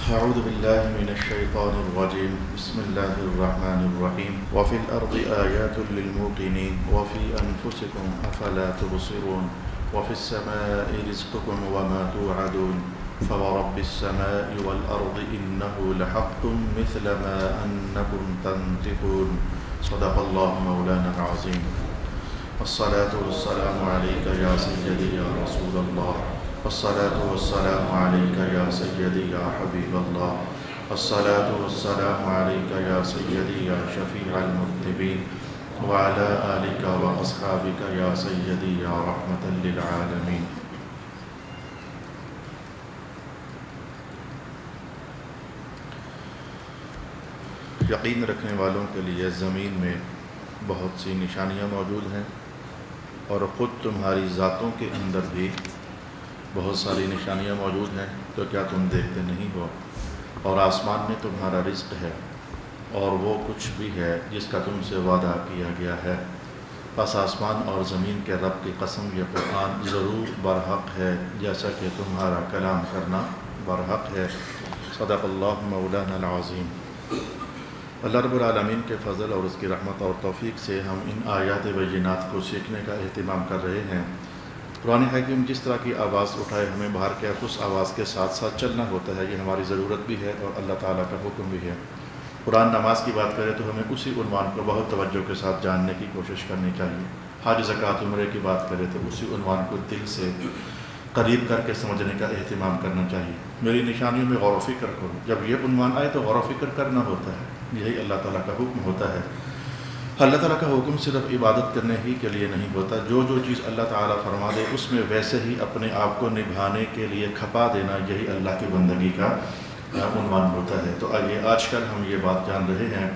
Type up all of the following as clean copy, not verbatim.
أعوذ بالله من الشيطان الرجيم بسم الله الرحمن الرحيم وفي الأرض آيات للموقنين وفي أنفسكم أفلا تبصرون وفي السماء رزقكم وما توعدون فورب السماء والأرض إنه لحق مثل ما أنكم تنطقون صدق الله مولانا العظيم والصلاة والسلام عليك يا سيدي يا رسول الله والصلاة والسلام عليك يا سيدي يا حبيب الله والصلاة والسلام عليك يا سيدي يا شفيع المذنبين وعلى آلك وأصحابك يا سيدي يا رحمة للعالمين. یقین رکھنے والوں کے لیے زمین میں بہت سی نشانیاں موجود ہیں اور خود تمہاری ذاتوں کے اندر بھی بہت ساری نشانیاں موجود ہیں، تو کیا تم دیکھتے نہیں ہو؟ اور آسمان میں تمہارا رزق ہے اور وہ کچھ بھی ہے جس کا تم سے وعدہ کیا گیا ہے، پس آسمان اور زمین کے رب کی قسم یہ قرآن ضرور برحق ہے جیسا کہ تمہارا کلام کرنا برحق ہے۔ صدق اللہ مولانا العظیم۔ اللہ رب العالمین کے فضل اور اس کی رحمت اور توفیق سے ہم ان آیات بینات کو سیکھنے کا اہتمام کر رہے ہیں۔ قرآن حکیم جس طرح کی آواز اٹھائے ہمیں باہر کے اس آواز کے ساتھ ساتھ چلنا ہوتا ہے، یہ ہماری ضرورت بھی ہے اور اللہ تعالیٰ کا حکم بھی ہے۔ قرآن نماز کی بات کرے تو ہمیں اسی عنوان کو بہت توجہ کے ساتھ جاننے کی کوشش کرنی چاہیے۔ حج زکوٰۃ عمرے کی بات کرے تو اسی عنوان کو دل سے قریب کر کے سمجھنے کا اہتمام کرنا چاہیے۔ میری نشانیوں میں غور و فکر کرو، جب یہ عنوان آئے تو غور و فکر کرنا ہوتا ہے، یہی اللہ تعالیٰ کا حکم ہوتا ہے۔ اللہ تعالیٰ کا حکم صرف عبادت کرنے ہی کے لیے نہیں ہوتا، جو چیز اللہ تعالیٰ فرما دے اس میں ویسے ہی اپنے آپ کو نبھانے کے لیے کھپا دینا، یہی اللہ کی بندگی کا عنوان ہوتا ہے۔ تو آئیے آج کل ہم یہ بات جان رہے ہیں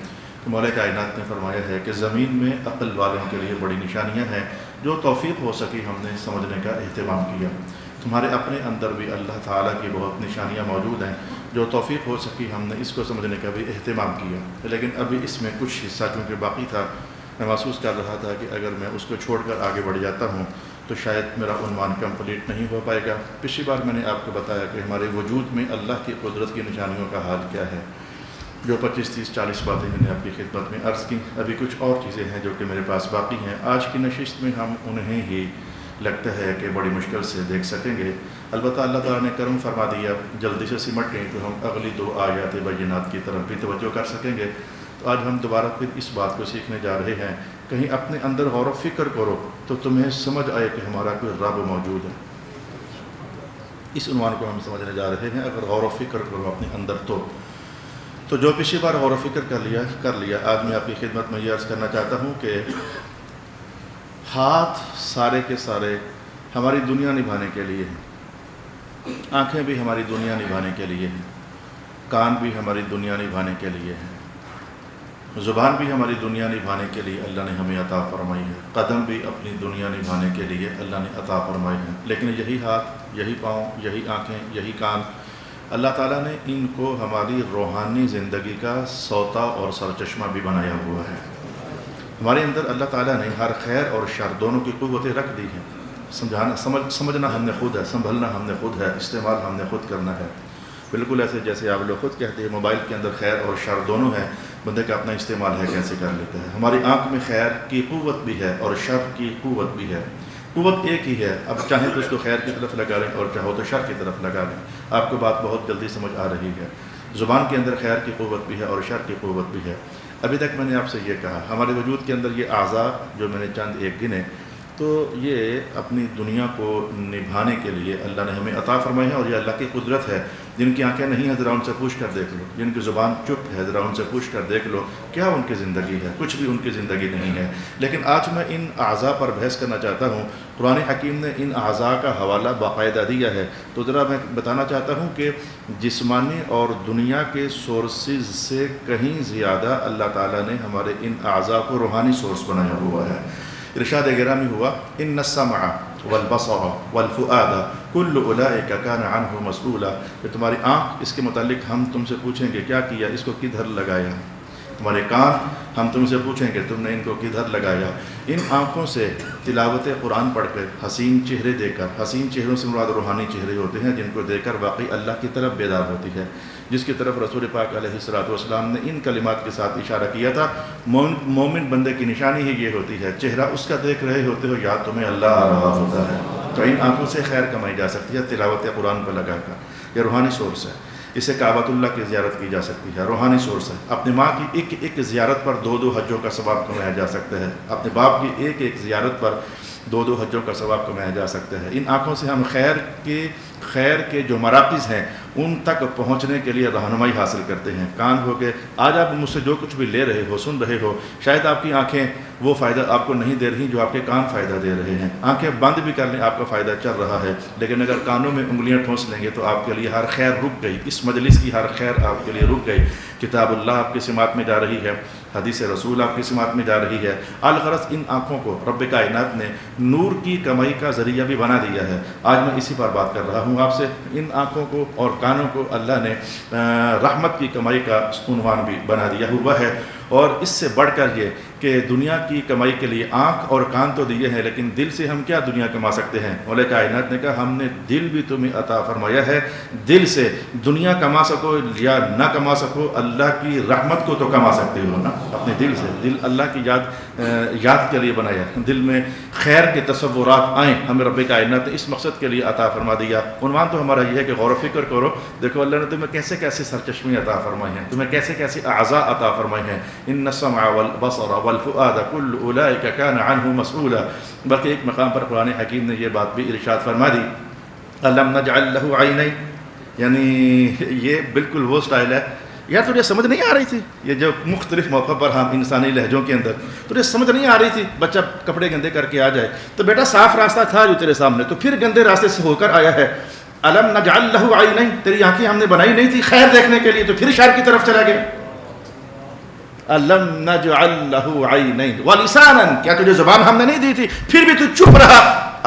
کہ مولا کائنات نے فرمایا ہے کہ زمین میں عقل والوں کے لیے بڑی نشانیاں ہیں، جو توفیق ہو سکی ہم نے سمجھنے کا اہتمام کیا۔ تمہارے اپنے اندر بھی اللہ تعالیٰ کی بہت نشانیاں موجود ہیں، جو توفیق ہو سکی ہم نے اس کو سمجھنے کا بھی اہتمام کیا، لیکن ابھی اس میں کچھ حصہ چونکہ باقی تھا، میں محسوس کر رہا تھا کہ اگر میں اس کو چھوڑ کر آگے بڑھ جاتا ہوں تو شاید میرا عنوان کمپلیٹ نہیں ہو پائے گا۔ پچھلی بار میں نے آپ کو بتایا کہ ہمارے وجود میں اللہ کی قدرت کی نشانیوں کا حال کیا ہے، جو 25 30 40 باتیں میں نے آپ کی خدمت میں عرض کی۔ ابھی کچھ اور چیزیں ہیں جو کہ میرے پاس باقی ہیں، آج کی نشست میں ہم انہیں ہی لگتا ہے کہ بڑی مشکل سے دیکھ سکیں گے۔ البتہ اللہ تعالیٰ نے کرم فرما دیا، جلدی سے سمٹ گئیں تو ہم اگلی 2 آیات بینات کی طرف بھی توجہ کر سکیں گے۔ تو آج ہم دوبارہ پھر اس بات کو سیکھنے جا رہے ہیں، کہیں اپنے اندر غور و فکر کرو تو تمہیں سمجھ آئے کہ ہمارا کوئی رب موجود ہے۔ اس عنوان کو ہم سمجھنے جا رہے ہیں، اگر غور و فکر کرو اپنے اندر تو جو پچھلی بار غور و فکر کر لیا آج میں آپ کی خدمت میں یہ عرض کرنا چاہتا ہوں کہ ہاتھ سارے کے سارے ہماری دنیا نبھانے کے لیے ہیں، آنکھیں بھی ہماری دنیا نبھانے کے لیے ہیں، کان بھی ہماری دنیا نبھانے کے لیے ہیں، زبان بھی ہماری دنیا نبھانے کے لیے اللہ نے ہمیں عطا فرمائی ہے، قدم بھی اپنی دنیا نبھانے کے لیے اللہ نے عطا فرمائی ہے، لیکن یہی ہاتھ، یہی پاؤں، یہی آنکھیں، یہی کان، اللہ تعالیٰ نے ان کو ہماری روحانی زندگی کا سوتا اور سرچشمہ بھی بنایا ہوا ہے۔ ہمارے اندر اللہ تعالیٰ نے ہر خیر اور شر دونوں کی قوتیں رکھ دی ہیں۔ سمجھنا ہم نے خود ہے، سنبھلنا ہم نے خود ہے، استعمال ہم نے خود کرنا ہے۔ بالکل ایسے جیسے آپ لوگ خود کہتے ہیں موبائل کے اندر خیر اور شر دونوں ہیں، بندے کا اپنا استعمال ہے کیسے کر لیتا ہے۔ ہماری آنکھ میں خیر کی قوت بھی ہے اور شر کی قوت بھی ہے، قوت ایک ہی ہے، اب چاہیں تو اس کو خیر کی طرف لگا لیں اور چاہو تو شر کی طرف لگا لیں، آپ کو بات بہت جلدی سمجھ آ رہی ہے۔ زبان کے اندر خیر کی قوت بھی ہے اور شر کی قوت بھی ہے۔ ابھی تک میں نے آپ سے یہ کہا ہمارے وجود کے اندر یہ اعضاء جو میں نے چند ایک گنے، تو یہ اپنی دنیا کو نبھانے کے لیے اللہ نے ہمیں عطا فرمائے ہیں، اور یہ اللہ کی قدرت ہے۔ جن کی آنکھیں نہیں ہیں ذرا ان سے پوچھ کر دیکھ لو، جن کی زبان چپ ہے ذرا ان سے پوچھ کر دیکھ لو، کیا ان کی زندگی ہے؟ کچھ بھی ان کی زندگی نہیں ہے۔ لیکن آج میں ان اعضاء پر بحث کرنا چاہتا ہوں۔ قرآن حکیم نے ان اعضاء کا حوالہ باقاعدہ دیا ہے، تو ذرا میں بتانا چاہتا ہوں کہ جسمانی اور دنیا کے سورسز سے کہیں زیادہ اللہ تعالیٰ نے ہمارے ان اعضاء کو روحانی سورس بنایا ہوا ہے۔ ارشاد گرامی ہوا ان السمع والبصر والفؤاد کل اولئک کان عنہ مسئولا، کہ تمہاری آنکھ، اس کے متعلق ہم تم سے پوچھیں گے کیا کیا، اس کو کدھر لگایا، تمہارے کان ہم تم سے پوچھیں کہ تم نے ان کو کدھر لگایا. ان آنکھوں سے تلاوت قرآن پڑھ کر حسین چہرے دے کر، حسین چہروں سے مراد روحانی چہرے ہوتے ہیں جن کو دیکھ کر واقعی اللہ کی طرف بیدار ہوتی ہے، جس کی طرف رسول پاک علیہ الصلوۃ نے ان کلمات کے ساتھ اشارہ کیا تھا. مومن بندے کی نشانی ہی یہ ہوتی ہے، چہرہ اس کا دیکھ رہے ہوتے ہو یا تمہیں اللہ آ رہا ہوتا ہے. تو ان آنکھوں سے خیر کمائی جا سکتی ہے تلاوت قرآن پر لگا کر. یہ روحانی سورس ہے، اسے کعبۃ اللہ کی زیارت کی جا سکتی ہے، روحانی سورس ہے. اپنی ماں کی ایک زیارت پر 2 حجوں کا ثواب کمایا جا سکتا ہے، اپنے باپ کی ایک زیارت پر 2 حجوں کا ثواب کمایا جا سکتا ہے. ان آنکھوں سے ہم خیر کے جو مراکز ہیں ان تک پہنچنے کے لیے رہنمائی حاصل کرتے ہیں. کان ہو کے آج آپ مجھ سے جو کچھ بھی لے رہے ہو، سن رہے ہو، شاید آپ کی آنکھیں وہ فائدہ آپ کو نہیں دے رہی جو آپ کے کان فائدہ دے رہے ہیں. آنکھیں بند بھی کر لیں آپ کا فائدہ چل رہا ہے، لیکن اگر کانوں میں انگلیاں ٹھونس لیں گے تو آپ کے لیے ہر خیر رک گئی، اس مجلس کی ہر خیر آپ کے لیے رک گئی. کتاب اللہ آپ کی سماعت میں جا رہی ہے، حدیث رسول آپ کی سماعت میں جا رہی ہے. الغرض ان آنکھوں کو رب کائنات نے نور کی کمائی کا ذریعہ بھی بنا دیا ہے. آج میں اسی پر بات کر رہا ہوں آپ سے. ان آنکھوں کو اور کانوں کو اللہ نے رحمت کی کمائی کا عنوان بھی بنا دیا ہوا ہے. اور اس سے بڑھ کر یہ کہ دنیا کی کمائی کے لیے آنکھ اور کان تو دیے ہیں، لیکن دل سے ہم کیا دنیا کما سکتے ہیں؟ مولا کائنات نے کہا ہم نے دل بھی تمہیں عطا فرمایا ہے. دل سے دنیا کما سکو یا نہ کما سکو، اللہ کی رحمت کو تو کما سکتے ہو نا اپنے دل سے. دل اللہ کی یاد کے لیے بنایا، دل میں خیر کے تصورات آئیں، ہمیں رب کائنات نے اس مقصد کے لیے عطا فرما دیا. عنوان تو ہمارا یہ ہے کہ غور و فکر کرو، دیکھو اللہ نے تمہیں کیسے کیسے سرچشمے عطا فرمائے ہیں، تمہیں کیسے کیسے اعضاء عطا فرمائے ہیں. ان السمع والبصر والفؤاد كل اولئک كان عنه مسؤولا. بلکہ ایک مقام پر قرآن حکیم نے یہ بات بھی ارشاد فرما دی، الم نجعل له عینین، یعنی یہ بالکل وہ سٹائل ہے. یار تجھے سمجھ نہیں آ رہی تھی یہ جو مختلف موقع پر ہم انسانی لہجوں کے اندر تجھے سمجھ نہیں آ رہی تھی بچہ کپڑے گندے کر کے آ جائے تو بیٹا صاف راستہ تھا جو تیرے سامنے، تو پھر گندے راستے سے ہو کر آیا ہے. الم نجعل له عینین، تیری آنکھیں ہم نے بنائی نہیں تھی خیر دیکھنے کے لیے، تو پھر شر کی طرف چلا گیا. الم نجعل له عینین ولسانا، کیا تجھے زبان ہم نے نہیں دی تھی؟ پھر بھی تو چپ رہا،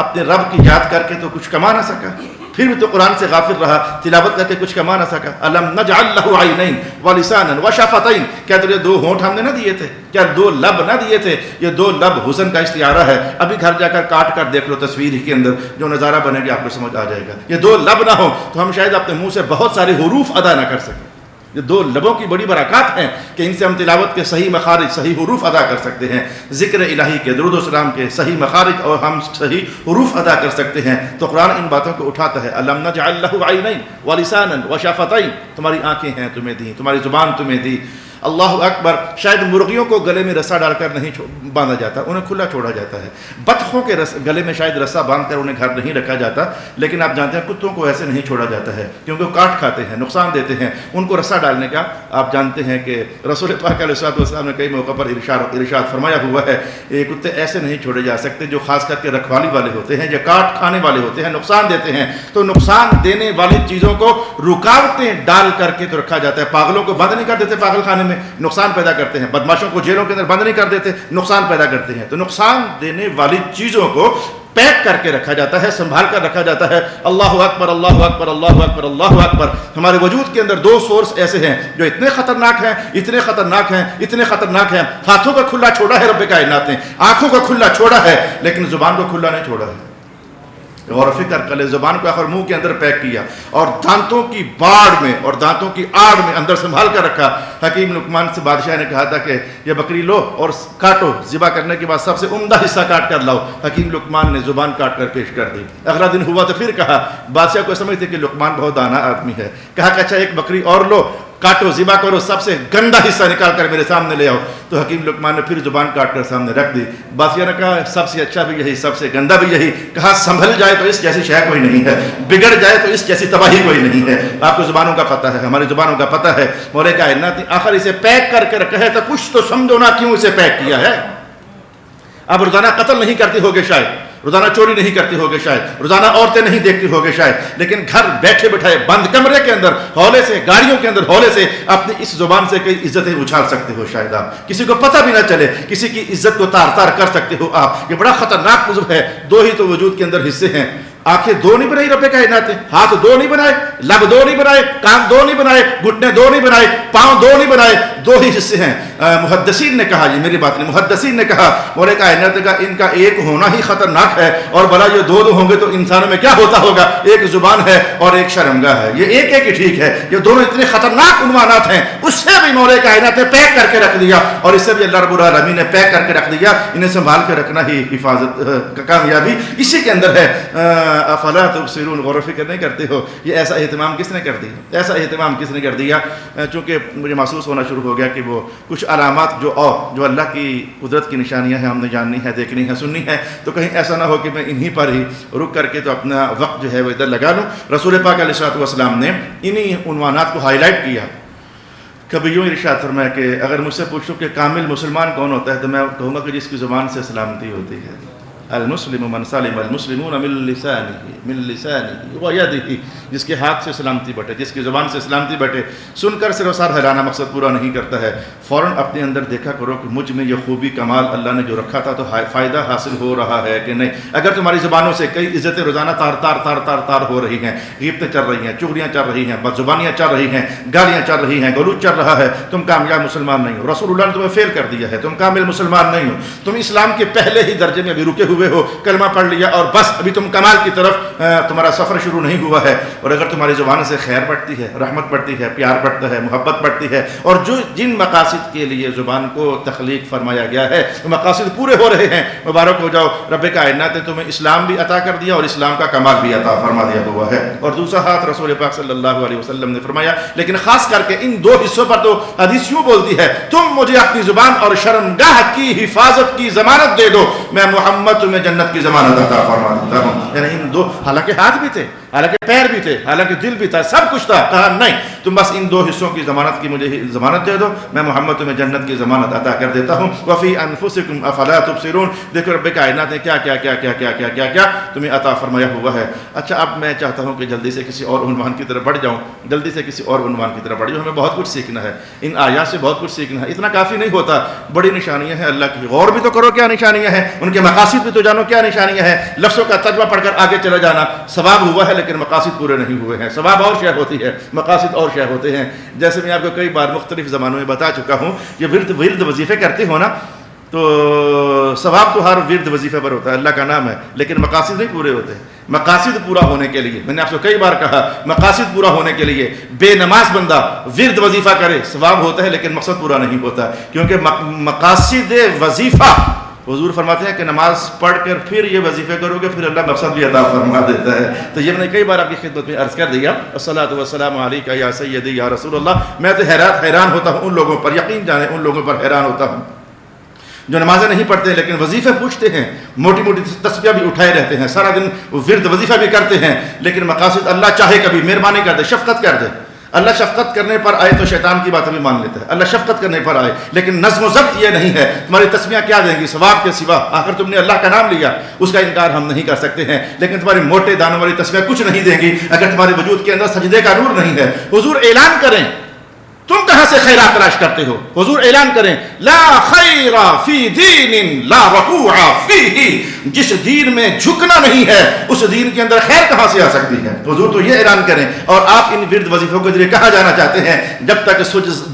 اپنے رب کی یاد کر کے تو کچھ کما نہ سکا، پھر بھی تو قرآن سے غافل رہا، تلاوت کر کے کچھ کما نہ سکا. الم نجعل له عینین ولسانا وشفتین، کیا تجھے 2 ہونٹ ہم نے نہ دیے تھے؟ کیا 2 لب نہ دیے تھے؟ یہ 2 لب حسن کا استعارہ ہے. ابھی گھر جا کر کاٹ کر دیکھ لو تصویر کے اندر، جو نظارہ بنے گا آپ کو سمجھ آ جائے گا. یہ 2 لب نہ ہو تو ہم شاید اپنے منہ سے بہت سارے حروف ادا نہ کر سکیں. یہ 2 لبوں کی بڑی برکات ہیں کہ ان سے ہم تلاوت کے صحیح مخارج، صحیح حروف ادا کر سکتے ہیں، ذکر الہی کے، درود و سلام کے صحیح مخارج اور ہم صحیح حروف ادا کر سکتے ہیں. تو قرآن ان باتوں کو اٹھاتا ہے. الم نجعل له عینین ولسانا وشفتین، تمہاری آنکھیں ہیں تمہیں دی، تمہاری زبان تمہیں دی. اللہ اکبر. شاید مرغیوں کو گلے میں رسا ڈال کر نہیں باندھا جاتا، انہیں کھلا چھوڑا جاتا ہے. بطخوں کے گلے میں شاید رسا باندھ کر انہیں گھر نہیں رکھا جاتا، لیکن آپ جانتے ہیں کتوں کو ایسے نہیں چھوڑا جاتا ہے کیونکہ وہ کاٹ کھاتے ہیں، نقصان دیتے ہیں. ان کو رسا ڈالنے کا آپ جانتے ہیں کہ رسول پاک علیہ السلام نے کئی موقع پر ارشاد فرمایا ہوا ہے، یہ کتے ایسے نہیں چھوڑے جا سکتے جو خاص کر کے رکھوالی والے ہوتے ہیں یا کاٹ کھانے والے ہوتے ہیں، نقصان دیتے ہیں. تو نقصان دینے والی چیزوں کو رکاوٹیں ڈال کر کے تو رکھا جاتا ہے. پاگلوں کو بند نہیں کر دیتے پاگل خانے میں، نقصان پیدا کرتے ہیں. بدماشوں کو جیلوں کے اندر بند نہیں کر دیتے، نقصان پیدا کرتے ہیں. تو نقصان دینے والی چیزوں کو پیک کر کے رکھا جاتا ہے، سنبھال کر رکھا جاتا ہے. اللہ اکبر اللہ اکبر اللہ اکبر اللہ اکبر. ہمارے وجود کے اندر 2 سورس ایسے ہیں جو اتنے خطرناک ہیں، اتنے خطرناک ہیں، اتنے خطرناک ہیں. ہاتھوں کا کھلا چھوڑا ہے رب کائنات نے، آنکھوں کا کھلا چھوڑا ہے، لیکن زبان کو کھلا نہیں چھوڑا ہے. غور و فکر کر لے، زبان کو آخر منہ کے اندر پیک کیا اور دانتوں کی باڑ میں اور دانتوں کی آڑ میں اندر سنبھال کر رکھا. حکیم لقمان سے بادشاہ نے کہا تھا کہ یہ بکری لو اور کاٹو، ذبح کرنے کے بعد سب سے عمدہ حصہ کاٹ کر لاؤ. حکیم لقمان نے زبان کاٹ کر پیش کر دی. اگلا دن ہوا تو پھر کہا، بادشاہ کو سمجھتے کہ لقمان بہت دانا آدمی ہے، کہا کہ اچھا ایک بکری اور لو، کاٹو، ذبح کرو، سب سے گندا حصہ نکال کر میرے سامنے لے آؤ. تو حکیم لقمان نے پھر زبان کاٹ کر سامنے رکھ دی. بادشاہ نے کہا سب سے اچھا بھی یہی، سب سے گندا بھی یہی. کہا سنبھل جائے تو اس جیسی شے کوئی نہیں ہے، بگڑ جائے تو اس جیسی تباہی کوئی نہیں ہے. آپ کو زبانوں کا پتہ ہے، ہماری زبانوں کا پتہ ہے. مولا کائنات نے آخر اسے پیک کر کے رکھا ہے تو کچھ تو سمجھو نا کیوں اسے پیک کیا ہے. اب روزانہ قتل نہیں کرتے ہوگے شاید، روزانہ چوری نہیں کرتے ہوگے شاید، روزانہ عورتیں نہیں دیکھتے ہوگے شاید، لیکن گھر بیٹھے بٹھائے بند کمرے کے اندر ہولے سے، گاڑیوں کے اندر ہولے سے اپنی اس زبان سے کئی عزتیں اچھال سکتے ہو. شاید آپ کسی کو پتہ بھی نہ چلے، کسی کی عزت کو تار تار کر سکتے ہو آپ. یہ بڑا خطرناک عضو ہے. 2 ہی تو وجود کے اندر حصے ہیں، آنکھیں دو نہیں بنائی رب کائنات نے, ہاتھ دو نہیں بنائے, لب دو نہیں بنائے, کان دو نہیں بنائے, گھٹنے دو نہیں بنائے, پاؤں دو نہیں بنائے, دو ہی حصے ہیں. محدثین نے کہا, یہ میری بات نہیں, محدثین نے کہا مولا کائنات کا ان کا ایک ہونا ہی خطرناک ہے, اور بھلا یہ دو ہوں گے تو انسانوں میں کیا ہوتا ہوگا. ایک زبان ہے اور ایک شرمگاہ ہے, یہ ایک ہی ٹھیک ہے, یہ دونوں اتنے خطرناک عنوانات ہیں. اس سے بھی مولا کائنات نے پیک کر کے رکھ دیا, اور اس سے بھی اللہ رب العالمین نے پیک کر کے رکھ دیا. انہیں سنبھال کے رکھنا ہی حفاظت کامیابی اسی کے اندر ہے. افلا تبصرون, غور و فکر نہیں کرتے ہو. یہ ایسا اہتمام کس نے کر دیا, ایسا اہتمام کس نے کر دیا. چونکہ مجھے محسوس ہونا شروع ہو گیا کہ وہ کچھ علامات جو اللہ کی قدرت کی نشانیاں ہیں, ہم نے جاننی ہے, دیکھنی ہے, سننی ہے, تو کہیں ایسا نہ ہو کہ میں انہی پر ہی رک کر کے تو اپنا وقت جو ہے وہ ادھر لگا لوں. رسول پاک علیہ الصلوۃ والسلام نے انہی عنوانات کو ہائی لائٹ کیا. کبھی یوں ارشاد فرمایا کہ اگر مجھ سے پوچھو کہ کامل مسلمان کون ہوتا ہے تو میں کہوں گا کہ جس کی زبان سے سلامتی ہوتی ہے. المسلم من سلم المسلمون من لسانه ويده, جس کے ہاتھ سے سلامتی بٹے, جس کی زبان سے سلامتی بٹے. سن کر صرف سار حیرانہ مقصد پورا نہیں کرتا ہے, فوراً اپنے اندر دیکھا کرو کہ مجھ میں یہ خوبی کمال اللہ نے جو رکھا تھا تو فائدہ حاصل ہو رہا ہے کہ نہیں. اگر تمہاری زبانوں سے کئی عزتیں روزانہ تار تار تار تار تار ہو رہی ہیں, غیبتیں چل رہی ہیں, چغلیاں چل رہی ہیں, بدزبانیاں چل رہی ہیں, گالیاں چل رہی ہیں, غلوط چل رہا ہے, تم کامیاب مسلمان نہیں ہو. رسول اللہ نے تمہیں فیل کر دیا ہے, تم کامل مسلمان نہیں ہو. تم اسلام کے پہلے ہی درجے میں ابھی رکے ہوئے ہو, کلمہ پڑھ لیا اور بس ابھی تم کمال کی طرف تمہارا سفر شروع نہیں ہوا ہے. اور اگر تمہاری زبان سے خیر بڑھتی ہے, رحمت بڑھتی ہے, پیار بڑھتا ہے, محبت بڑھتی ہے, اور جن مقاصد کے لیے زبان کو تخلیق فرمایا گیا ہے وہ مقاصد پورے ہو رہے ہیں, مبارک ہو جاؤ. رب کائنات نے تمہیں اسلام بھی عطا کر دیا اور اسلام کا کمال بھی عطا فرما دیا ہوا ہے. اور دوسرا ہاتھ رسول پاک صلی اللہ علیہ وسلم نے فرمایا, لیکن خاص کر کے ان دو حصوں پر تو حدیث یوں بولتی ہے, تم مجھے اپنی زبان اور شرمگاہ کی حفاظت کی ضمانت دے دو, میں محمد تمہیں جنت کی ضمانت عطا فرما دیتا ہوں. یعنی ان دو, حالانکہ ہاتھ بھی تھے, حالانکہ پیر بھی تھے, حالانکہ دل بھی تھا, سب کچھ تھا, کہا نہیں تم بس ان دو حصوں کی ضمانت کی مجھے ضمانت دے دو, میں محمد تمہیں جنت کی ضمانت عطا کر دیتا ہوں. وفی انفسکم افلا تبصرون, دیکھو رب کائنات نے کیا کیا کیا کیا کیا کیا کیا کیا تمہیں عطا فرمایا ہوا ہے. اچھا اب میں چاہتا ہوں کہ جلدی سے کسی اور عنوان کی طرف بڑھ جاؤں, جلدی سے کسی اور عنوان کی طرف بڑھ جاؤں. ہمیں بہت کچھ سیکھنا ہے, ان آیات سے بہت کچھ سیکھنا ہے. اتنا کافی نہیں ہوتا, بڑی نشانیاں ہیں اللہ کی, غور بھی تو کرو کیا نشانیاں ہیں, ان کے مقاصد بھی تو جانو کیا نشانیاں ہیں. لفظوں کا ترجمہ پڑھ کر آگے چلا جانا, ثواب ہوا ہے لیکن مقاصد پورے نہیں ہوئے ہیں. ثواب اور شے ہوتی ہے, مقاصد اور شے ہوتے ہیں. جیسے میں آپ کو کئی بار مختلف زمانوں میں بتا چکا ہوں, یہ ورد وظیفے کرتے ہو نا, تو ثواب تو ہر ورد وظیفے پر ہوتا ہے, اللہ کا نام ہے, لیکن مقاصد نہیں پورے ہوتے. مقاصد پورا ہونے کے لیے, میں نے آپ سے کئی بار کہا, مقاصد پورا ہونے کے لیے بے نماز بندہ ورد وظیفہ کرے, ثواب ہوتا ہے لیکن مقصد پورا نہیں ہوتا, کیونکہ مقاصد وظیفہ, حضور فرماتے ہیں کہ نماز پڑھ کر پھر یہ وظیفے کرو گے پھر اللہ مقصد بھی عطا فرما دیتا ہے. تو یہ میں نے کئی بار آپ کی خدمت میں عرض کر دیا, الصلاۃ والسلام علیک یا سیدی یا رسول اللہ. میں تو حیران ہوتا ہوں ان لوگوں پر, یقین جانیں ان لوگوں پر حیران ہوتا ہوں جو نمازیں نہیں پڑھتے لیکن وظیفے پوچھتے ہیں, موٹی موٹی تسبیح بھی اٹھائے رہتے ہیں, سارا دن ورد وظیفہ بھی کرتے ہیں, لیکن مقاصد اللہ چاہے کبھی مہربانی کر دے, شفقت کر دے. اللہ شفقت کرنے پر آئے تو شیطان کی بات بھی مان لیتا ہے, اللہ شفقت کرنے پر آئے, لیکن نظم و ضبط یہ نہیں ہے. تمہاری تسبیحاں کیا دیں گی ثواب کے سوا, آخر تم نے اللہ کا نام لیا, اس کا انکار ہم نہیں کر سکتے ہیں, لیکن تمہاری موٹے دانوں والی تسبیحیں کچھ نہیں دیں گی اگر تمہارے وجود کے اندر سجدے کا نور نہیں ہے. حضور اعلان کریں, تم کہاں سے خیرات تلاش کرتے ہو؟ حضور اعلان کریں, لا خیر فی دین لا رکوع فیہ, جس دین میں جھکنا نہیں ہے اس دین کے اندر خیر کہاں سے آ سکتی ہے؟ حضور تو یہ اعلان کریں. اور آپ ان ورد وظیفوں کے ذریعے کہاں جانا چاہتے ہیں؟ جب تک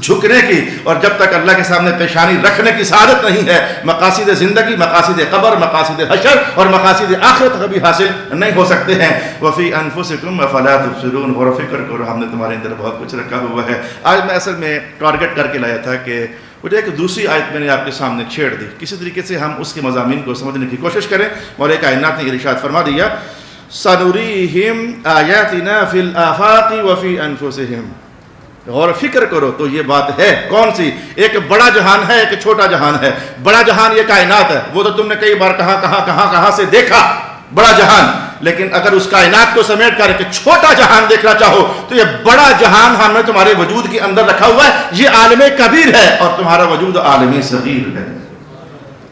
جھکنے کی اور جب تک اللہ کے سامنے پیشانی رکھنے کی سعادت نہیں ہے, مقاصد زندگی, مقاصد قبر, مقاصد حشر اور مقاصد آخرت کبھی حاصل نہیں ہو سکتے ہیں. وفی انفسکم افلا تبصرون, غور و فکر کرو, ہم نے تمہارے اندر بہت کچھ رکھا ہوا ہے. آج میں اصل میں ٹارگٹ کر کے لایا تھا کہ مجھے ایک دوسری آیت میں نے آپ کے سامنے چھیڑ دی, کسی طریقے سے ہم اس کے مضامین کو سمجھنے کی کوشش کریں. مولا کائنات نے ارشاد فرما دیا, سنریہم آیاتنا فی الآفاق وفی انفسہم. غور و فکر کرو تو یہ بات ہے کون سی, ایک بڑا جہان ہے, ایک چھوٹا جہان ہے. بڑا جہان یہ کائنات ہے, وہ تو تم نے کئی بار کہاں سے دیکھا, بڑا جہان. لیکن اگر اس کائنات کو سمیٹ کر کے چھوٹا جہان دیکھنا چاہو تو یہ بڑا جہان ہم نے تمہارے وجود کے اندر رکھا ہوا ہے, یہ عالم کبیر ہے اور تمہارا وجود عالم صغیر ہے.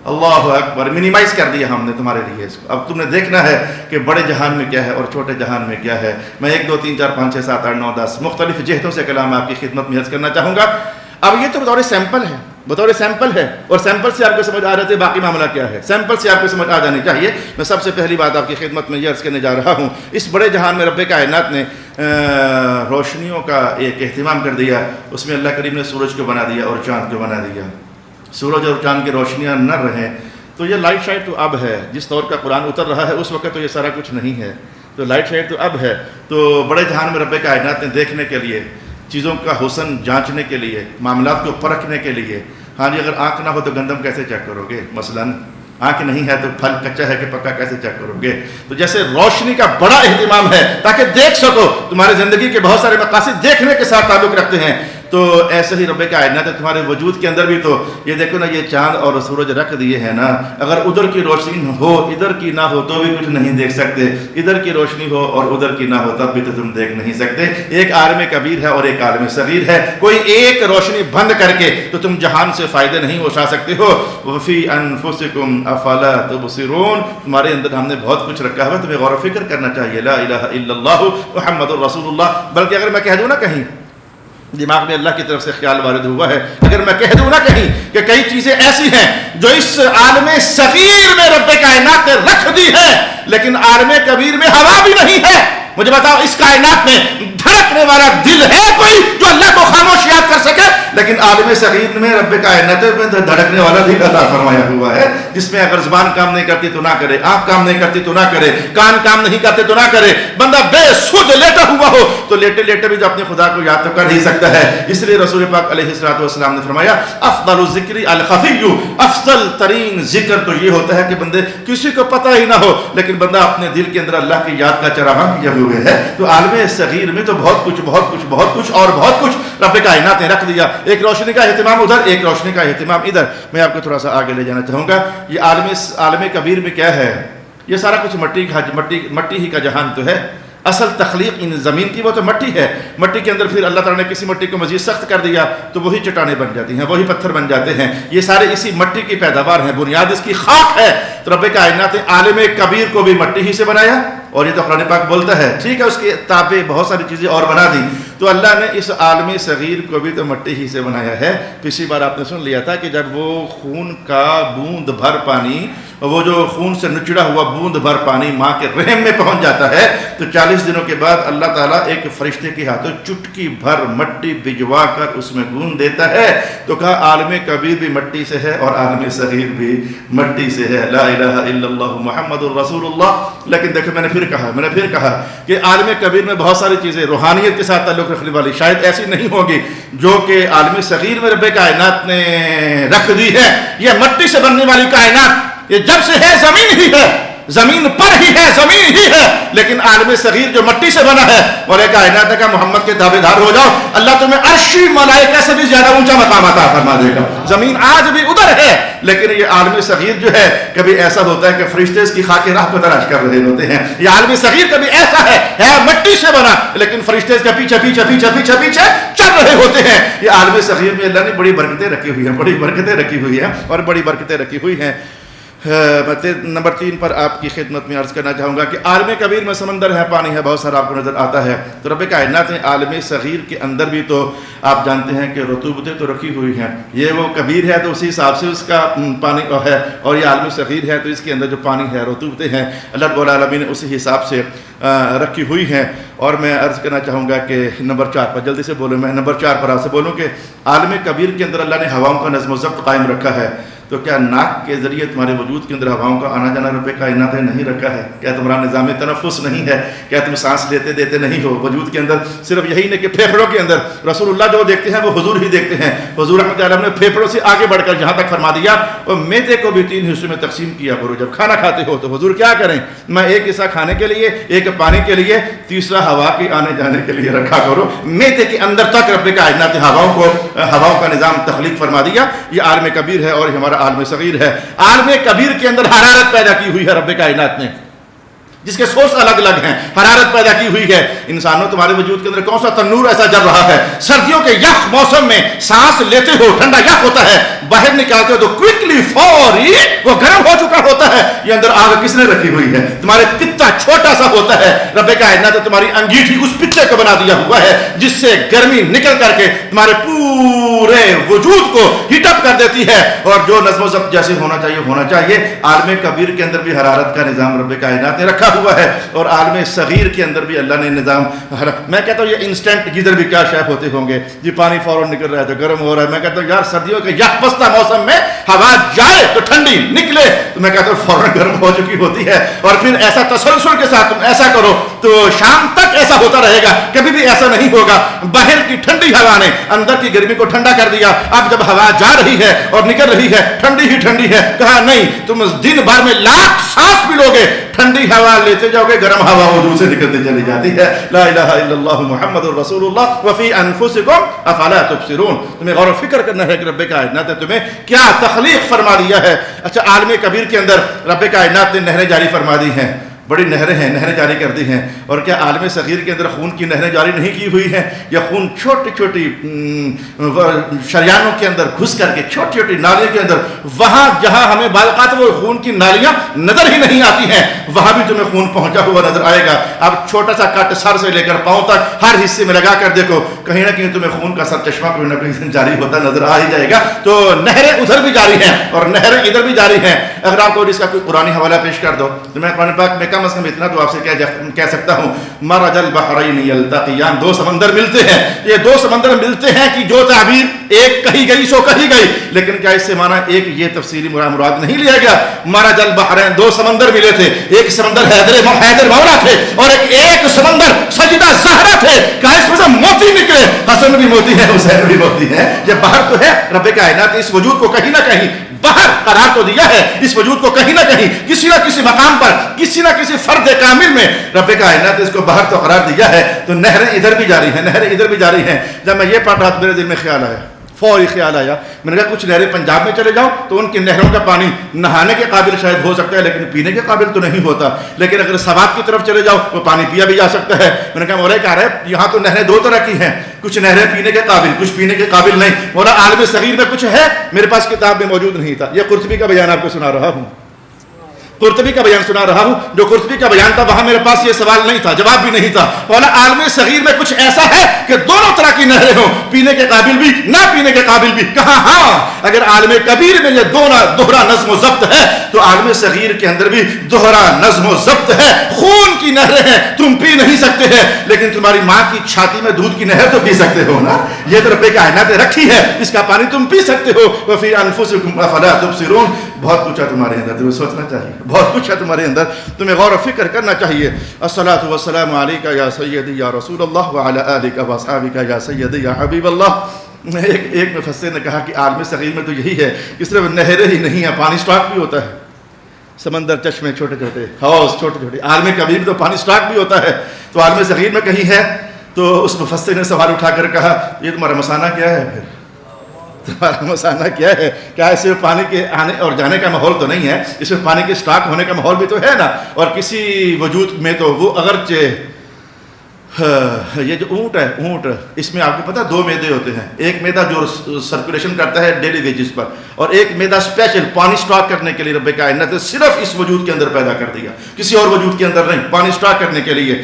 اللہ اکبر, منیمائز کر دیا ہم نے تمہارے لیے اس کو. اب تم نے دیکھنا ہے کہ بڑے جہان میں کیا ہے اور چھوٹے جہان میں کیا ہے. میں 1 2 3 4 5 6 7 8 9 10 مختلف جہتوں سے کلام آپ کی خدمت میں عرض کرنا چاہوں گا. اب یہ تو بطور سیمپل ہے, بطور سیمپل ہے، اور سیمپل سے آپ کو سمجھ آ رہے تھے باقی معاملہ کیا ہے، سیمپل سے آپ کو سمجھ آ جانی چاہیے۔ میں سب سے پہلی بات آپ کی خدمت میں یہ عرض کرنے جا رہا ہوں، اس بڑے جہان میں رب کائنات نے روشنیوں کا ایک اہتمام کر دیا۔ اس میں اللہ کریم نے سورج کو بنا دیا اور چاند کو بنا دیا۔ سورج اور چاند کی روشنیاں نہ رہیں تو یہ لائٹ شائٹ تو اب ہے، جس طور کا قرآن اتر رہا ہے اس وقت تو یہ سارا کچھ نہیں ہے، تو لائٹ شائٹ تو اب ہے۔ تو بڑے جہان میں رب کائنات نے دیکھنے کے لیے، چیزوں کا حسن جانچنے کے لیے، معاملات کو پرکھنے کے لیے، ہاں جی اگر آنکھ نہ ہو تو گندم کیسے چیک کرو گے؟ مثلاً آنکھ نہیں ہے تو پھل کچا ہے کہ پکا کیسے چیک کرو گے؟ تو جیسے روشنی کا بڑا اہتمام ہے تاکہ دیکھ سکو، تمہارے زندگی کے بہت سارے مقاصد دیکھنے کے ساتھ تعلق رکھتے ہیں، تو ایسے ہی رب کائنات نے تمہارے وجود کے اندر بھی تو یہ دیکھو نا، یہ چاند اور سورج رکھ دیے ہیں نا، اگر ادھر کی روشنی ہو ادھر کی نہ ہو تو بھی کچھ نہیں دیکھ سکتے، ادھر کی روشنی ہو اور ادھر کی نہ ہو تب بھی تو تم دیکھ نہیں سکتے۔ ایک عالم کبیر ہے اور ایک عالم صغیر ہے، کوئی ایک روشنی بند کر کے تو تم جہان سے فائدے نہیں اٹھا سکتے ہو۔ وفی انفسکم افلا تبصرون، تمہارے اندر ہم نے بہت کچھ رکھا ہے، تمہیں غور و فکر کرنا چاہیے۔ لا الہ الا اللہ محمد الرسول اللہ۔ بلکہ اگر میں کہہ دوں نا کہیں، دماغ میں اللہ کی طرف سے خیال وارد ہوا ہے، اگر میں کہہ دوں نا کہیں کہ کئی چیزیں ایسی ہیں جو اس عالم صغیر میں رب کائنات نے رکھ دی ہے لیکن عالم کبیر میں ہوا بھی نہیں ہے، مجھے بتاؤ اس کائنات میں دھڑکنے والا دل ہے کوئی جو اللہ کو خاموش یاد کر سکے؟ لیکن عالم صغیر میں رب کائنات میں دھڑکنے والا دل عطا فرمایا ہوا ہے، جس میں اگر زبان کام نہیں کرتی تو نہ کرے، آنکھ کام نہیں کرتی تو نہ کرے، کان کام نہیں کرتے تو نہ کرے، بندہ بے سود لیٹا ہوا ہو تو لیٹے لیٹے بھی جو اپنے خدا کو یاد تو کر ہی سکتا ہے۔ اس لیے رسول پاک علیہ الصلوۃ والسلام نے فرمایا افضل الذکر الخفی، افضل ترین ذکر تو یہ ہوتا ہے کہ بندے کسی کو پتہ ہی نہ ہو لیکن بندہ اپنے دل کے اندر اللہ کی یاد کا چراغاں کیے ہوئے ہے۔ تو عالم صغیر میں تو بہت کچھ اور بہت کچھ رب کائنات نے رکھ دیا، ایک روشنی کا اہتمام ادھر، ایک روشنی کا اہتمام ادھر۔ میں آپ کو تھوڑا سا آگے لے جانا چاہوں گا، یہ عالم کبیر میں کیا ہے؟ یہ سارا کچھ مٹی ہی کا جہان تو ہے۔ اصل تخلیق ان زمین کی وہ تو مٹی ہے، مٹی کے اندر پھر اللہ تعالیٰ نے کسی مٹی کو مزید سخت کر دیا تو وہی چٹانیں بن جاتی ہیں، وہی پتھر بن جاتے ہیں، یہ سارے اسی مٹی کی پیداوار ہیں، بنیاد اس کی خاک ہے۔ تو رب کائنات نے عالم کبیر کو بھی مٹی ہی سے بنایا، اور یہ تو قرآن پاک بولتا ہے، ٹھیک ہے اس کے تابع بہت ساری چیزیں اور بنا دی، تو اللہ نے اس عالم صغیر کو بھی تو مٹی ہی سے بنایا ہے۔ پچھلی بار آپ نے سن لیا تھا کہ جب وہ خون کا بوند بھر پانی، وہ جو خون سے نچڑا ہوا بوند بھر پانی ماں کے رحم میں پہنچ جاتا ہے تو 40 دنوں کے بعد اللہ تعالیٰ ایک فرشتے کے ہاتھوں چٹکی بھر مٹی بھجوا کر اس میں گون دیتا ہے۔ تو کہا عالم کبیر بھی مٹی سے ہے اور عالم صغیر بھی مٹی سے ہے۔ لا الہ الا اللہ محمد الرسول اللہ۔ لیکن دیکھو میں نے پھر کہا کہ عالم کبیر میں بہت ساری چیزیں روحانیت کے ساتھ تعلق رکھنے والی شاید ایسی نہیں ہوگی جو کہ عالم صغیر میں رب کائنات نے رکھ دی ہے۔ یہ مٹی سے بننے والی کائنات یہ جب سے ہے زمین ہی ہے، زمین پر ہی ہے، زمین ہی ہے، لیکن عالم صغیر جو مٹی سے بنا ہے، اور ایک کائنات کا محمد کے تابع دار ہو جاؤ، اللہ تمہیں عرشی ملائکہ سے بھی زیادہ اونچا مقام عطا فرما دے گا۔ زمین آج بھی ادھر ہے لیکن یہ عالم صغیر جو ہے کبھی ایسا ہوتا ہے کہ فرشتے اس کی خاک راہ کو تلاش کر رہے ہوتے ہیں۔ یہ عالم صغیر کبھی ایسا ہے مٹی سے بنا لیکن فرشتے اس کے پیچھے چل رہے ہوتے ہیں۔ یہ عالم صغیر میں اللہ نے بڑی برکتیں رکھی ہوئی ہیں اور بڑی برکتیں رکھی ہوئی ہیں۔ نمبر 3 پر آپ کی خدمت میں عرض کرنا چاہوں گا کہ عالم کبیر میں سمندر ہے، پانی ہے، بہت سارا آپ کو نظر آتا ہے، تو رب کائنات نے عالم صغیر کے اندر بھی تو آپ جانتے ہیں کہ رطوبتیں تو رکھی ہوئی ہیں۔ یہ وہ کبیر ہے تو اسی حساب سے اس کا پانی ہے، اور یہ عالم صغیر ہے تو اس کے اندر جو پانی ہے، رطوبتیں ہیں، اللہ رب العالمین نے اسی حساب سے رکھی ہوئی ہیں۔ اور میں عرض کرنا چاہوں گا کہ نمبر 4 پر جلدی سے بولوں، میں نمبر 4 پر آپ سے بولوں کہ عالم کبیر کے اندر اللہ نے ہواؤں کا نظم و ضبط قائم رکھا ہے۔ تو کیا ناک کے ذریعے تمہارے وجود کے اندر ہواؤں کا آنا جانا رب کائنات نے نہیں رکھا ہے؟ کیا تمہارا نظام تنفس نہیں ہے؟ کیا تم سانس لیتے دیتے نہیں ہو؟ وجود کے اندر صرف یہی نہیں کہ پھیپھڑوں کے اندر رسول اللہ جو دیکھتے ہیں وہ حضور ہی دیکھتے ہیں۔ حضور رحمۃ اللہ نے پھیپھڑوں سے آگے بڑھ کر جہاں تک فرما دیا اور میدے کو بھی 3 حصوں میں تقسیم کیا کرو، جب کھانا کھاتے ہو تو حضور کیا کریں؟ میں ایک حصہ کھانے کے لیے، ایک پانی کے لیے، تیسرا ہوا کے آنے جانے کے لیے رکھا کرو۔ میدے کے اندر تک رب کائنات نے ہواؤں کا نظام تخلیق فرما دیا۔ یہ عالم کبیر ہے اور ہمارا عالم صغیر ہے۔ عالم کبیر کے اندر حرارت پیدا کی ہوئی ہے رب کائنات نے، جس کے سورس الگ الگ ہیں، حرارت پیدا کی ہوئی ہے. انسانوں تمہارے وجود کے اندر کون سا تنور ایسا جل رہا ہے؟ سردیوں کے یخ موسم میں سانس لیتے ہو ٹھنڈا یخ ہوتا ہے، باہر نکالتے ہو تو کوئکلی فوری وہ گرم ہو چکا ہوتا ہے. یہ اندر آگ کس نے رکھی ہوئی ہے؟ تمہارے پتا چھوٹا سا ہوتا ہے، رب کائنات نے تمہاری انگیٹھی اس پتے کو بنا دیا ہوا ہے جس سے گرمی نکل کر کے تمہارے پورے وجود کو ہیٹ اپ کر دیتی ہے. اور جو نظم و ضبط جیسے ہونا چاہیے. عالم کبیر کے اندر بھی حرارت کا نظام رب کائنات نے رکھا ہوا ہے، اور عالم صغیر کے اندر بھی اللہ نے نظام. میں کہتا ہوں یہ انسٹنٹ گیزر بھی کیا شیف ہوتے ہوں گے جی، پانی فوراً نکل رہا ہے تو گرم ہو رہا ہے. میں کہتا ہوں یار سردیوں کے یخ بستہ موسم میں ہوا جائے تو ٹھنڈی نکلے تو میں کہتا ہوں فوراً گرم ہو چکی ہوتی ہے. اور پھر ایسا تسلسل کے ساتھ تم ایسا کرو تو شام تک ایسا ہوتا رہے گا، کبھی بھی ایسا نہیں ہوگا. باہر کی ٹھنڈی ہوا نے اندر کی گرمی کو ٹھنڈا کر دیا. اب جب ہوا جا رہی ہے اور نکل رہی ہے ٹھنڈی ہی ٹھنڈی ہے. کہا نہیں، تم دن بھر میں لاکھ سانس بھی لوگے، ٹھنڈی ہوا لیتے جاؤ گے، گرم ہوا وجود سے نکلتے چلی جاتی ہے. لا الہ الا اللہ محمد الرسول اللہ وفی انفسکم افلا تبصرون. تمہیں غور و فکر کرنا ہے کہ رب کائنات نے تمہیں کیا تخلیق فرما دیا ہے. اچھا، عالم کبیر کے اندر رب کائنات نے نہریں جاری فرما دی ہیں، بڑی نہریں ہیں، نہریں جاری کر دی ہیں. اور کیا عالم صغیر کے اندر خون کی نہریں جاری نہیں کی ہوئی ہیں؟ یا خون چھوٹی چھوٹی شریانوں کے اندر گھس کر کے چھوٹی چھوٹی نالیوں کے اندر، وہاں جہاں ہمیں بعض اوقات وہ خون کی نالیاں نظر ہی نہیں آتی ہیں، وہاں بھی تمہیں خون پہنچا ہوا نظر آئے گا. اب چھوٹا سا کٹ سر سے لے کر پاؤں تک ہر حصے میں لگا کر دیکھو، کہیں نہ کہیں تمہیں خون کا سر چشمہ کوئی نہ کوئی جاری ہوتا نظر آ ہی جائے گا. تو نہریں ادھر بھی جاری ہیں اور نہریں ادھر بھی جاری ہیں. اگر آپ کو اس کا کوئی قرآنی حوالہ پیش کر دو تو میں قرآن پاک میں کم از کم اتنا تو آپ سے کہہ سکتا ہوں، مرج البحرین یلتقیان، دو سمندر ملتے ہیں. یہ دو سمندر ملتے ہیں کہ جو تعبیر ایک کہی گئی سو کہی گئی، لیکن کیا اس سے مانا ایک یہ تفسیری مراد نہیں لیا گیا؟ مرج البحرین، دو سمندر ملے تھے، ایک سمندر حیدر مولا تھے اور ایک سمندر سجدہ زہرا تھے. کیا اس میں سے موتی نکلے؟ حسن بھی موتی ہے، حسین بھی موتی ہے. یہ باہر تو ہے، رب کائنات اس وجود کو کہیں نہ کہیں باہر قرار تو دیا ہے. اس وجود کو کہیں نہ کہیں کسی نہ کسی مقام پر کسی نہ کسی فرد کامل میں رب کائنات اس کو باہر تو قرار دیا ہے. تو نہریں ادھر بھی جاری ہیں، نہریں ادھر بھی جاری ہیں. جب میں یہ پڑھ رہا تو میرے دل میں خیال آیا، فوری خیال آیا. میں نے کہا کچھ نہریں پنجاب میں چلے جاؤ تو ان کی نہروں کا پانی نہانے کے قابل شاید ہو سکتا ہے لیکن پینے کے قابل تو نہیں ہوتا. لیکن اگر سوات کی طرف چلے جاؤ تو پانی پیا بھی جا سکتا ہے. میں نے کہا مولا کہہ رہا ہے یہاں تو نہریں دو طرح کی ہیں، کچھ نہریں پینے کے قابل، کچھ پینے کے قابل نہیں. مولا عالم صغیر میں کچھ ہے، میرے پاس کتاب میں موجود نہیں تھا. یہ قرطبی کا بیان آپ کو سنا رہا ہوں، قرطبی کا بیان سنا رہا ہوں. جو قرطبی کا بیان تھا وہاں میرے پاس یہ سوال نہیں تھا، جواب بھی نہیں تھا. مولا عالم صغیر میں کچھ ایسا ہے کہ دونوں طرح کی نہریں ہوں، پینے کے قابل بھی نہ پینے کے قابل بھی. کہا ہاں، اگر عالم کبیر میں یہ دوہرا نظم و ضبط ہے تو عالم صغیر کے اندر بھی دوہرا نظم و ضبط ہے. خون کی نہریں ہیں، تم پی نہیں سکتے ہیں، لیکن تمہاری ماں کی چھاتی میں دودھ کی نہر تو پی سکتے ہو نا. یہ تو رب کائنات رکھی ہے، اس کا پانی تم پی سکتے ہو. وفی انفسکم افلا تبصرون. بہت کچھ ہے تمہارے اندر، تمہیں سوچنا چاہیے. بہت کچھ ہے تمہارے اندر، تمہیں غور و فکر کرنا چاہیے. الصلاۃ والسلام علیک یا سیدی یا رسول اللہ وعلی آلک واصحابک یا سیدی یا حبیب اللہ. ایک مفسر نے کہا کہ عالم صغیر میں تو یہی ہے کہ صرف نہریں ہی نہیں ہیں، پانی سٹاک بھی ہوتا ہے. سمندر، چشمے چھوٹے چھوٹے، حوض چھوٹے چھوٹے. عالم کبیر تو پانی سٹاک بھی ہوتا ہے. تو عالم صغیر میں کہیں ہے. تو اس مفسر نے سوال اٹھا کر کہا یہ تمہارا مسانہ کیا ہے؟ پھر تمہارا مسانہ کیا ہے؟ کیا اس میں پانی کے آنے اور جانے کا ماحول تو نہیں ہے؟ اس میں پانی کے سٹاک ہونے کا ماحول بھی تو ہے نا. اور کسی وجود میں تو وہ اگرچہ یہ جو اونٹ ہے، اونٹ اس میں آپ کو پتہ دو میدے ہوتے ہیں. ایک میدا جو سرکولیشن کرتا ہے ڈیلی ویجز پر، اور ایک میدا اسپیشل پانی سٹاک کرنے کے لیے رب کائنات نے صرف اس وجود کے اندر پیدا کر دیا، کسی اور وجود کے اندر نہیں. پانی سٹاک کرنے کے لیے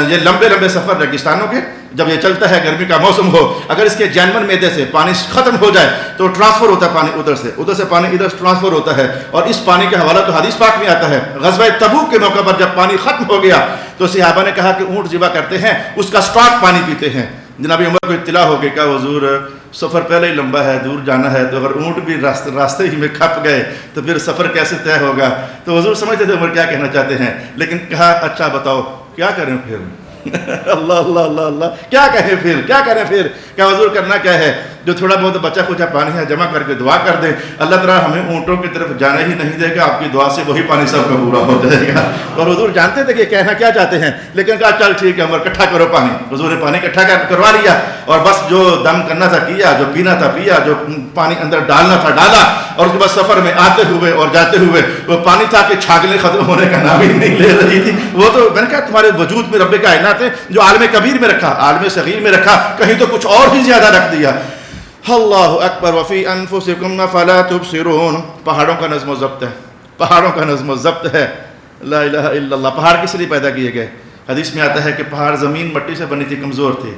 یہ لمبے لمبے سفر ریگستانوں کے جب یہ چلتا ہے، گرمی کا موسم ہو، اگر اس کے جینون میدے سے پانی ختم ہو جائے تو ٹرانسفر ہوتا ہے پانی ادھر سے پانی ادھر ٹرانسفر ہوتا ہے. اور اس پانی کا حوالہ تو حدیث پاک میں آتا ہے. غزوہ تبوک کے موقع پر جب پانی ختم ہو گیا تو صحابہ نے کہا کہ اونٹ ذبح کرتے ہیں، اس کا سٹاک پانی پیتے ہیں. جناب عمر کو اطلاع ہو گئی کہ حضور سفر پہلے ہی لمبا ہے، دور جانا ہے، تو اگر اونٹ بھی راستے ہی میں کھپ گئے تو پھر سفر کیسے طے ہوگا. تو حضور سمجھتے تھے عمر کیا کہنا چاہتے ہیں، لیکن کہا اچھا بتاؤ کیا کریں پھر. اللہ اللہ اللہ اللہ، کیا کہیں پھر، کیا کریں پھر؟ کیا حضور کرنا کیا ہے؟ جو تھوڑا بہت بچہ کچھ پانی ہے جمع کر کے دعا کر دیں، اللہ تعالیٰ ہمیں اونٹوں کی طرف جانے ہی نہیں دے گا، آپ کی دعا سے وہی پانی سب کا پورا ہو جائے گا۔ اور حضور جانتے تھے کہ کہنا کیا چاہتے ہیں، لیکن کہا چل ٹھیک ہے عمر اکٹھا کرو پانی۔ حضور نے پانی اکٹھا کروا لیا اور بس جو دم کرنا تھا کیا، جو پینا تھا پیا، جو پانی اندر ڈالنا تھا ڈالا، اور اس کے بعد سفر میں آتے ہوئے اور جاتے ہوئے وہ پانی تھا کہ چھاگلیں ختم ہونے کا نام ہی نہیں لے رہی تھی۔ وہ تو میں نے کہا تمہارے وجود میں رب کائنات ہے جو عالم کبیر میں رکھا، عالم صغیر میں رکھا، کہیں تو کچھ اور ہی زیادہ رکھ دیا۔ اللہ اکبر وفی انفسکم افلا تبصرون۔ پہاڑوں کا نظم و ضبط ہے، پہاڑوں کا نظم و ضبط ہے، لا الہ الا اللہ۔ پہاڑ کس لیے پیدا کیے گئے؟ حدیث میں آتا ہے کہ پہاڑ زمین مٹی سے بنی تھی، کمزور تھی،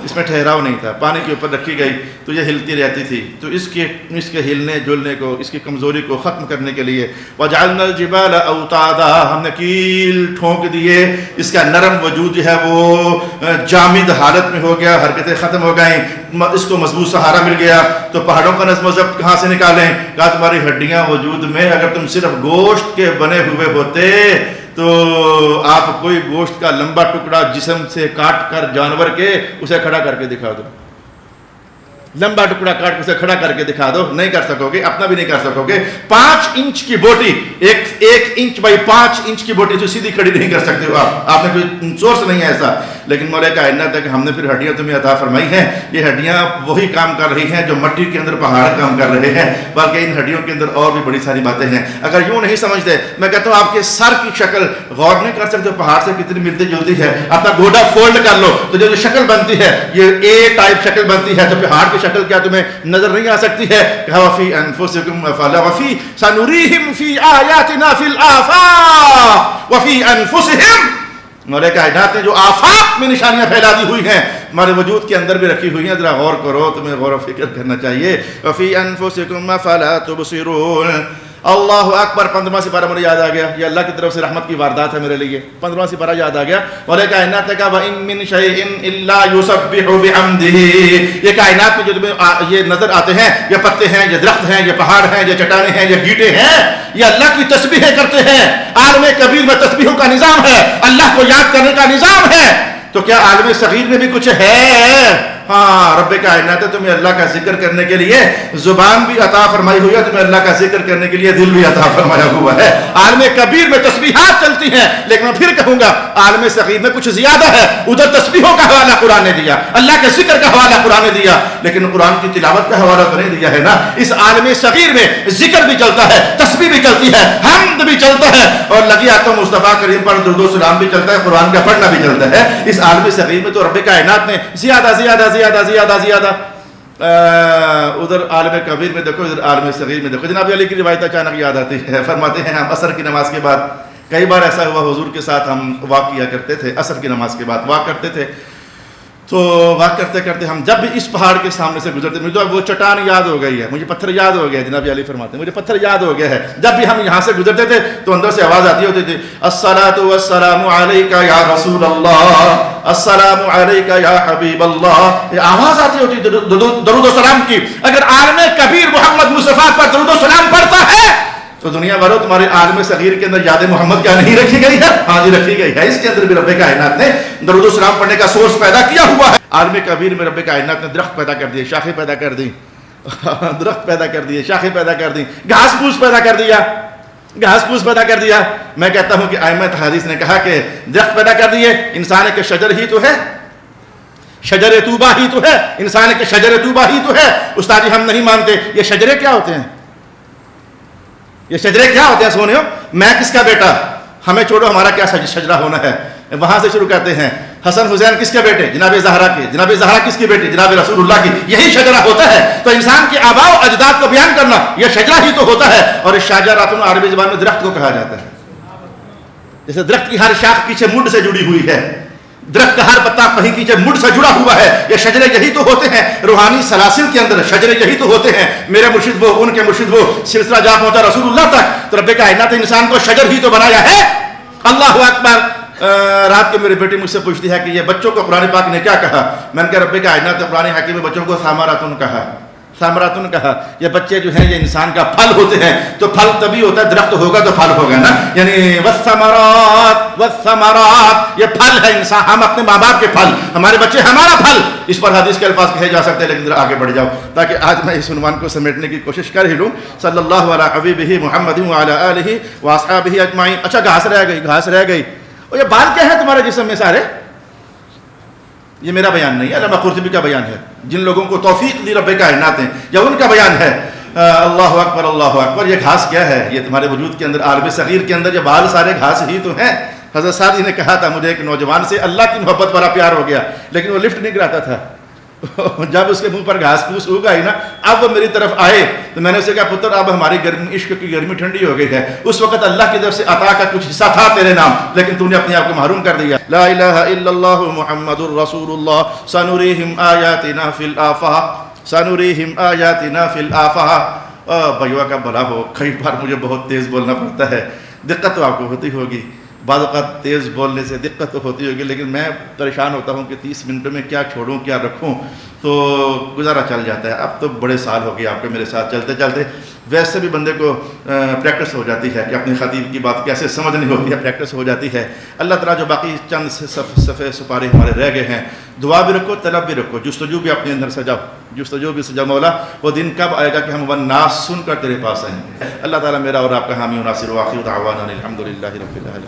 اس میں ٹھہراؤ نہیں تھا، پانی کے اوپر رکھی گئی تو یہ ہلتی رہتی تھی، تو اس کے ہلنے جلنے کو، اس کی کمزوری کو ختم کرنے کے لیے وَجَعَلْنَا الْجِبَالَ أَوْتَادًا، ہم نے کیل ٹھونک دیے، اس کا نرم وجود جو ہے وہ جامد حالت میں ہو گیا، حرکتیں ختم ہو گئیں، اس کو مضبوط سہارا مل گیا۔ تو پہاڑوں کا نظم و ضبط کہاں سے نکالیں؟ کہا تمہاری ہڈیاں وجود میں اگر تم صرف گوشت کے بنے ہوئے ہوتے تو آپ کوئی گوشت کا لمبا ٹکڑا جسم سے کاٹ کر جانور کے اسے کھڑا کر کے دکھا دو، لمبا ٹکڑا کاٹ اسے کھڑا کر کے دکھا دو، نہیں کر سکو گے، اپنا بھی نہیں کر سکو گے۔ 5 انچ کی بوٹی، ایک انچ بائی 5 انچ کی بوٹی تو سیدھی کھڑی نہیں کر سکتے ہو آپ نے کوئی سورس نہیں ہے ایسا۔ لیکن مولا کائنات ہے کہ ہم نے پھر ہڈیاں تمہیں عطا فرمائی ہیں، یہ ہڈیاں وہی کام کر رہی ہیں جو مٹی کے اندر پہاڑ کام کر رہے ہیں، بلکہ ان ہڈیوں کے اندر اور بھی بڑی ساری باتیں ہیں۔ اگر یوں نہیں سمجھتے، میں کہتا ہوں آپ کے سر کی شکل غور نہیں کر سکتے پہاڑ سے کتنی ملتی جلتی ہے، اپنا گوڈا فولڈ کر لو تو جو شکل بنتی ہے یہ اے ٹائپ شکل بنتی ہے، تو پہاڑ کی شکل کیا تمہیں نظر نہیں آ سکتی ہے؟ کہا وفی انفسکم افلا وفی سنریہم فی آیاتنا فی الآفاق وفی انفسہم۔ مولا کائنات نے جو آفاق میں نشانیاں پھیلا دی ہوئی ہیں ہمارے وجود کے اندر بھی رکھی ہوئی ہیں، ذرا غور کرو، تمہیں غور و فکر کرنا چاہیے۔ وفی انفسکم افلا تبصرون۔ اللہ اکبر۔ 15واں سپارہ مجھے یاد آ گیا، یہ اللہ کی طرف سے رحمت کی واردات ہے میرے لیے۔ 15واں سپارہ یاد آ گیا، مولا کائنات نے کہا وَإِن مِّن شَيْءٍ إِلَّا يُسَبِّحُ بِحَمْدِهِ۔ یہ کائنات میں جو تمہیں یہ نظر آتے ہیں، یہ پتے ہیں، یہ درخت ہیں، یہ پہاڑ ہیں، یہ چٹانیں ہیں، یہ گیٹے ہیں، یہ اللہ کی تسبیحیں کرتے ہیں۔ عالم کبیر میں تسبیحوں کا نظام ہے، اللہ کو یاد کرنے کا نظام ہے۔ تو کیا عالم صغیر میں بھی کچھ ہے؟ ہاں، رب کائنات تمہیں اللہ کا ذکر کرنے کے لیے زبان بھی عطا فرمائی ہوئی ہے، تمہیں اللہ کا ذکر کرنے کے لیے دل بھی عطا فرمایا ہوا ہے۔ عالم کبیر میں تسبیحات چلتی ہیں، لیکن میں پھر کہوں گا عالم صغیر میں کچھ زیادہ ہے۔ ادھر تسبیحوں کا حوالہ قرآن نے دیا، اللہ کے ذکر کا حوالہ قرآن نے دیا، لیکن قرآن کی تلاوت کا حوالہ تو نہیں دیا ہے نا۔ اس عالم صغیر میں ذکر بھی چلتا ہے، تسبیح بھی چلتی ہے، حمد بھی چلتا ہے، اور لگی آتا مصطفیٰ کریم پر درود و سلام بھی چلتا ہے، قرآن کا پڑھنا بھی چلتا ہے۔ اس عالم صغیر میں تو رب کائنات نے زیادہ زیادہ زیادہ زیادہ زیادہ ادھر عالم کبیر میں دیکھو، ادھر عالم صغیر میں دیکھو۔ جناب علی کی روایت اچانک یاد آتی ہے، فرماتے ہیں ہم عصر کی نماز کے بعد، کئی بار ایسا ہوا حضور کے ساتھ ہم واک کیا کرتے تھے، عصر کی نماز کے بعد واک کرتے تھے، تو واک کرتے کرتے ہم جب بھی اس پہاڑ کے سامنے سے گزرتے، مجھے تو وہ چٹان یاد ہو گئی ہے، مجھے پتھر یاد ہو گیا ہے۔ جناب علی فرماتے ہیں مجھے پتھر یاد ہو گیا ہے، جب بھی ہم یہاں سے گزرتے تھے تو اندر سے آواز آتی ہوتی تھی الصلاۃ والسلام علیک یا رسول اللہ، السلام علیک یا حبیب اللہ، یہ آواز آتی ہوتی درود و سلام کی۔ اگر عالم کبیر محمد مصطفیٰ پر درود و سلام پڑھتا ہے تو دنیا والوں تمہارے عالم صغیر کے اندر یاد محمد کیا نہیں رکھی گئی ہے؟ ہاں جی رکھی گئی ہے، اس کے اندر بھی رب کائنات نے درود و سلام پڑھنے کا سورس پیدا کیا ہوا ہے۔ عالم کبیر میں رب کائنات نے درخت پیدا کر دیے، شاخیں پیدا کر دی، درخت پیدا کر دیے، شاخیں پیدا کر دی، گھاس پھوس پیدا کر دیا، گھاس پھوس پیدا کر دیا۔ میں کہتا ہوں کہ ائمہ حدیث نے کہا کہ درخت پیدا کر دیے، انسان کے شجر ہی تو ہے، شجر طوبہ ہی تو ہے، انسان کے شجر طوبہ ہی تو ہے۔ استاد جی ہم نہیں مانتے، یہ شجرے کیا ہوتے ہیں؟ یہ شجرے کیا ہوتے ہیں سونیو؟ میں کس کا بیٹا؟ ہمیں چھوڑو، ہمارا کیا شجرہ ہونا ہے؟ وہاں سے شروع کرتے ہیں، حسن حسین کس کے بیٹے؟ جناب زہرا کے۔ جناب زہرا کس کی بیٹی؟ جناب رسول اللہ کی۔ یہی شجرہ ہوتا ہے۔ تو انسان کے آباء و اجداد کو بیان کرنا یہ شجرہ ہی تو ہوتا ہے، اور اس شجرۃ عربی زبان میں درخت کو کہا جاتا ہے۔ جیسے درخت کی ہر شاخ پیچھے مڈ سے جڑی ہوئی ہے، درخت کا ہر پتا کہیں پیچھے مڈ سے جڑا ہوا ہے، یہ شجرے یہی تو ہوتے ہیں۔ روحانی سلاسل کے اندر شجرے یہی تو ہوتے ہیں، میرے مرشد وہ، ان کے مرشد وہ، سلسلہ جا پہنچا رسول اللہ تک۔ تو رب کائنات نے انسان کو شجر ہی تو بنایا ہے۔ اللہ اکبر۔ رات کو میری بیٹی مجھ سے پوچھتی ہے کہ یہ بچوں کو قرآن پاک نے کیا کہا؟ میں نے کہا رب کائنات نے قرآن حکیم میں بچوں کو ثمرۃ کہا، ثمراتن کہا، یہ بچے جو ہیں یہ انسان کا پھل ہوتے ہیں، تو پھل تبھی ہوتا ہے، درخت ہوگا تو پھل ہوگا نا، یعنی والثمرات والثمرات، یہ پھل ہے انسان، ہم اپنے ماں باپ کے پھل، ہمارے بچے ہمارا پھل، اس پر حدیث کے الفاظ کہے جا سکتے ہیں، لیکن ذرا آگے بڑھ جاؤ تاکہ آج میں اس عنوان کو سمیٹنے کی کوشش کر ہی لوں۔ صلی اللہ علی حبیبہ محمد وعلی آلہ واصحابہ اجمعین۔ اچھا گھاس رہ گئی، گھاس رہ گئی، اور یہ بال کیا ہے تمہارے جسم میں سارے؟ یہ میرا بیان نہیں ہے، علامہ قرطبی کا بیان ہے، جن لوگوں کو توفیق دی رب کائنات ہیں، یا ان کا بیان ہے۔ اللہ اکبر اللہ اکبر، یہ گھاس کیا ہے؟ یہ تمہارے وجود کے اندر، عالم صغیر کے اندر یہ بال سارے گھاس ہی تو ہیں۔ حضرت سعدی نے کہا تھا، مجھے ایک نوجوان سے اللہ کی محبت بڑا پیار ہو گیا، لیکن وہ لفٹ نہیں کراتا تھا۔ جب اس کے منہ پر گھاس پھوس اگ آئی نا، اب وہ میری طرف آئے تو میں نے اسے کہا، پتر اب ہماری گرمی، عشق کی گرمی ٹھنڈی ہو گئی ہے، اس وقت اللہ کی طرف سے عطا کا کچھ حصہ تھا تیرے نام، لیکن تو نے اپنے آپ کو محروم کر دیا۔ لا الہ الا اللہ محمد الرسول اللہ سنریہم آیاتنا فی الآفاق، سنریہم آیاتنا فی الآفاق۔ بھائیوا کا بھلا ہو، کئی بار مجھے بہت تیز بولنا پڑتا ہے، دقت تو آپ کو ہوتی ہوگی، بعض اوقات تیز بولنے سے دقت تو ہوتی ہوگی، لیکن میں پریشان ہوتا ہوں کہ 30 منٹوں میں کیا چھوڑوں کیا رکھوں، تو گزارا چل جاتا ہے۔ اب تو بڑے سال ہو گئے آپ کے میرے ساتھ چلتے چلتے، ویسے بھی بندے کو پریکٹس ہو جاتی ہے کہ اپنی خطیب کی بات کیسے سمجھنی ہوتی ہے، پریکٹس ہو جاتی ہے۔ اللہ تعالیٰ جو باقی چند صفحے سپارے ہمارے رہ گئے ہیں، دعا بھی رکھو، طلب بھی رکھو، جستجو بھی اپنے اندر سجاؤ، جستجو بھی سجاؤ۔ مولا وہ دن کب آئے گا کہ ہم والناس سن کر تیرے پاس آئیں گے؟ اللہ تعالیٰ میرا اور آپ کا حامی و ناصر و آخر دعوانا الحمدللہ رب العالمین۔